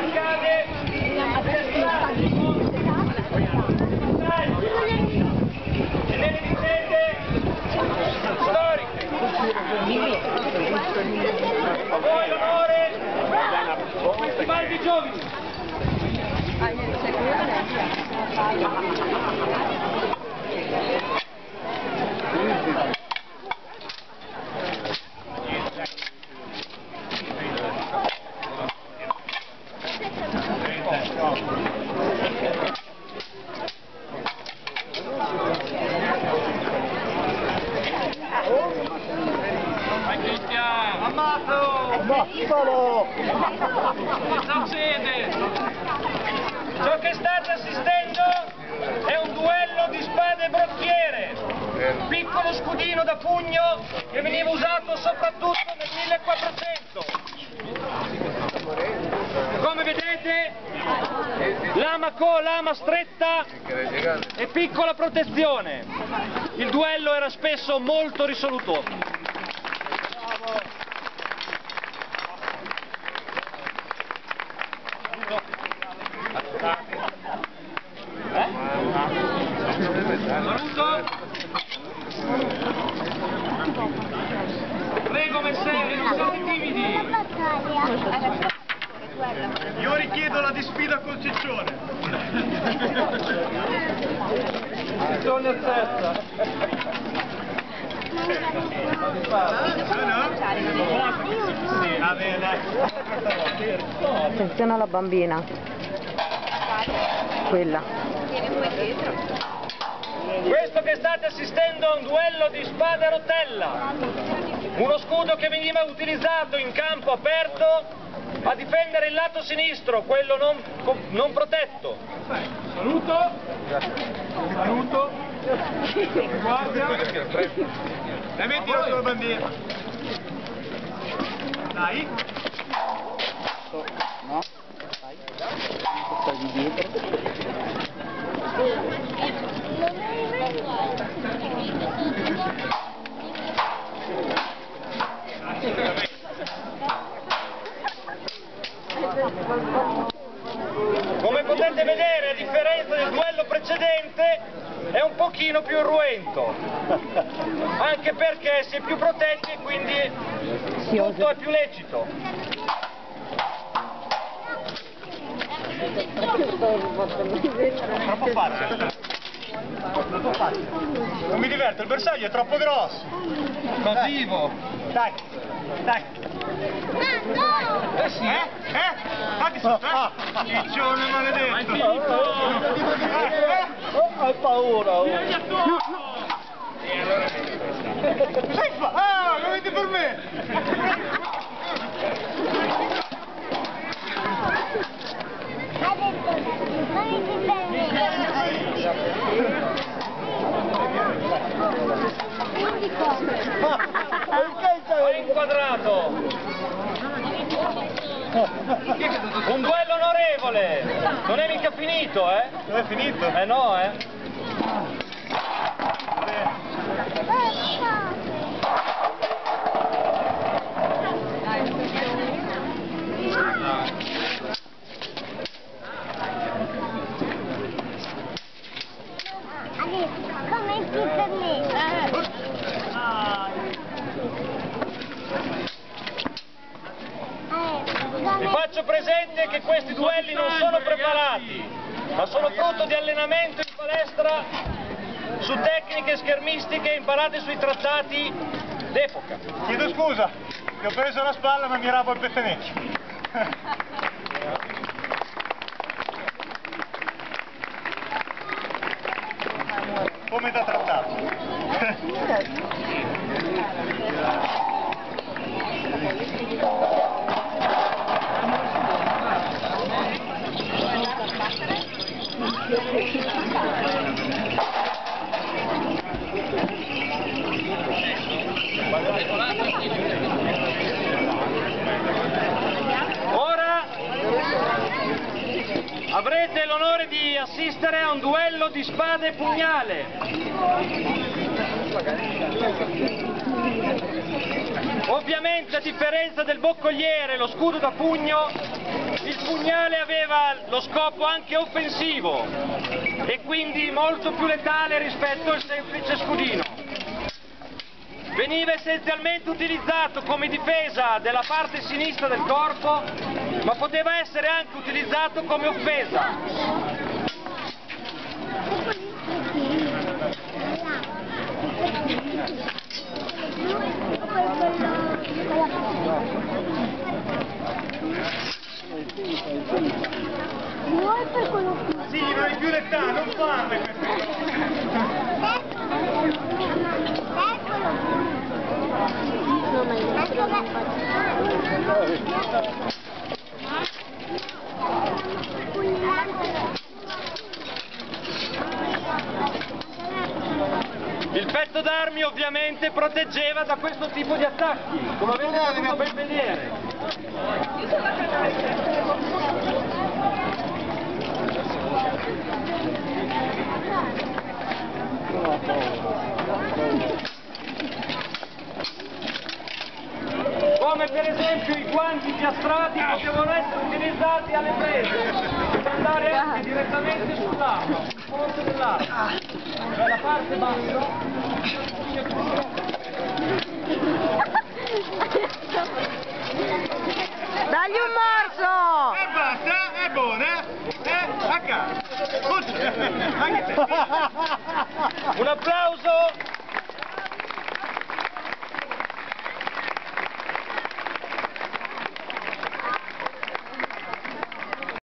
arcade, e nelle vicende storiche. A voi l'onore di questi baldi giovani. Ammazzalo! Cosa succede? Ciò che state assistendo è un duello di spade e brocchiere, un piccolo scudino da pugno che veniva usato soprattutto nel 1400. Come vedete, lama stretta e piccola protezione. Il duello era spesso molto risoluto. Saluto. Prego messere, non siate timidi. Io richiedo la disfida col ciccione. Ciccione a testa. Attenzione alla bambina. Quella. Questo che state assistendo è un duello di spada a rotella, uno scudo che veniva utilizzato in campo aperto a difendere il lato sinistro, quello non protetto. Saluto. Saluto. Guardia. E metti la tua bandiera. Dai. No. Dai. Sta di dietro. Come potete vedere, a differenza del duello precedente, è un pochino più irruento, anche perché si è più protetti e quindi tutto è più lecito. Troppo facile. Troppo facile. Non mi diverto, il bersaglio è troppo grosso. Evasivo. Dai, dai. Sì. Fatti sotto, Ciccione maledetto. Hai paura. Sai fa? Ah, lo vedi per me. Ho inquadrato. Un duello onorevole. Non è mica finito, eh? Non è finito? No, Come per me. Vi faccio presente che questi duelli non sono preparati, ma sono frutto di allenamento in palestra su tecniche schermistiche imparate sui trattati d'epoca. Chiedo scusa, ti ho preso la spalla ma mi rabo il pettenecchio. Come da trattato. Ora avrete l'onore di assistere a un duello di spade e pugnale. Ovviamente, a differenza del boccogliere, lo scudo da pugno Il pugnale aveva lo scopo anche offensivo e quindi molto più letale rispetto al semplice scudino. Veniva essenzialmente utilizzato come difesa della parte sinistra del corpo, ma poteva essere anche utilizzato come offesa. Sì, non è più l'età, non farle queste cose. Il petto d'armi ovviamente proteggeva da questo tipo di attacchi, come avete potuto ben vedere. Come per esempio i guanti piastrati potevano essere utilizzati alle prese per andare anche direttamente sull'arma, sul fronte dell'arma. La parte bassa. Dagli un morso! E basta, è buona, a casa. Un applauso